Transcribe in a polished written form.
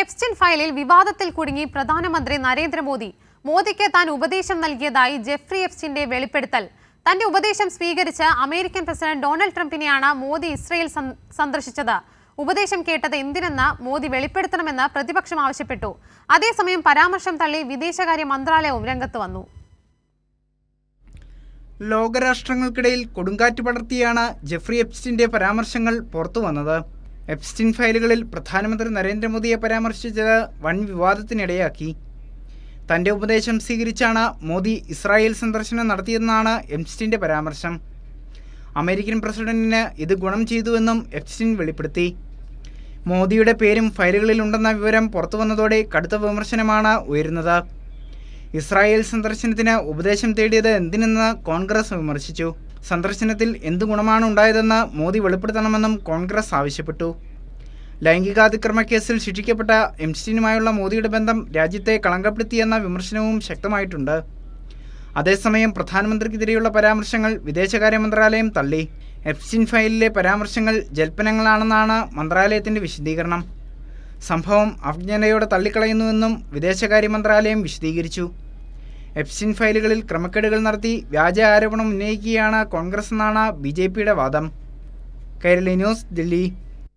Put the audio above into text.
Epstein ഫയലിൽ വിവാദത്തിൽ കുടുങ്ങി പ്രധാനമന്ത്രി നരേന്ദ്രമോദി. മോദിക്ക് താൻ ഉപദേശം നൽകിയതായി ജെഫ്രി എപ്സ്റ്റൈന്റെ വെളിപ്പെടുത്തൽ. തന്റെ ഉപദേശം സ്വീകരിച്ച് അമേരിക്കൻ പ്രസിഡന്റ് ഡൊണാൾഡ് ട്രംപിനെയാണ് മോദി ഇസ്രയേൽ സന്ദർശിച്ചത്. ഉപദേശം കേട്ടത് എന്തിനെന്ന് മോദി വെളിപ്പെടുത്തണമെന്ന് പ്രതിപക്ഷം ആവശ്യപ്പെട്ടു. അതേസമയം പരാമർശം തള്ളി വിദേശകാര്യ മന്ത്രാലയവും രംഗത്ത് വന്നു. ലോകരാഷ്ട്രങ്ങൾക്കിടയിൽ കൊടുങ്കാറ്റ് പടർത്തിയാണ് ജെഫ്രി എപ്സ്റ്റൈന്റെ പരാമർശങ്ങൾ പുറത്തുവന്നത്. എപ്സ്റ്റൈൻ ഫയലുകളിൽ പ്രധാനമന്ത്രി നരേന്ദ്രമോദിയെ പരാമർശിച്ചത് വൻ വിവാദത്തിനിടയാക്കി. തന്റെ ഉപദേശം സ്വീകരിച്ചാണ് മോദി ഇസ്രായേൽ സന്ദർശനം നടത്തിയെന്നാണ് എപ്സ്റ്റൈന്റെ പരാമർശം. അമേരിക്കൻ പ്രസിഡന്റിന് ഇത് ഗുണം ചെയ്തുവെന്നും എപ്സ്റ്റൈൻ വെളിപ്പെടുത്തി. മോദിയുടെ പേരും ഫയലുകളിലുണ്ടെന്ന വിവരം പുറത്തുവന്നതോടെ കടുത്ത വിമർശനമാണ് ഉയരുന്നത്. ഇസ്രായേൽ സന്ദർശനത്തിന് ഉപദേശം തേടിയത് എന്തിനെന്ന് കോൺഗ്രസ് വിമർശിച്ചു. സന്ദർശനത്തിൽ എന്ത് ഗുണമാണ് ഉണ്ടായതെന്ന് മോദി വെളിപ്പെടുത്തണമെന്നും കോൺഗ്രസ് ആവശ്യപ്പെട്ടു. ലൈംഗികാതിക്രമ കേസിൽ ശിക്ഷിക്കപ്പെട്ട എപ്സ്റ്റൈനുമായുള്ള മോദിയുടെ ബന്ധം രാജ്യത്തെ കളങ്കപ്പെടുത്തിയെന്ന വിമർശനവും ശക്തമായിട്ടുണ്ട്. അതേസമയം പ്രധാനമന്ത്രിക്കെതിരെയുള്ള പരാമർശങ്ങൾ വിദേശകാര്യ മന്ത്രാലയം തള്ളി. എപ്സ്റ്റൈൻ ഫയലിലെ പരാമർശങ്ങൾ ജൽപ്പനങ്ങളാണെന്നാണ് മന്ത്രാലയത്തിന്റെ വിശദീകരണം. സംഭവം അവജ്ഞയോടെ തള്ളിക്കളയുന്നുവെന്നും വിദേശകാര്യ മന്ത്രാലയം വിശദീകരിച്ചു. എപ്സ്റ്റൈൻ ഫയലുകളിൽ ക്രമക്കേടുകൾ നടത്തി വ്യാജ ആരോപണം ഉന്നയിക്കുകയാണ് കോൺഗ്രസ് എന്നാണ് BJPയുടെ വാദം. കൈരളി ന്യൂസ്, ദില്ലി.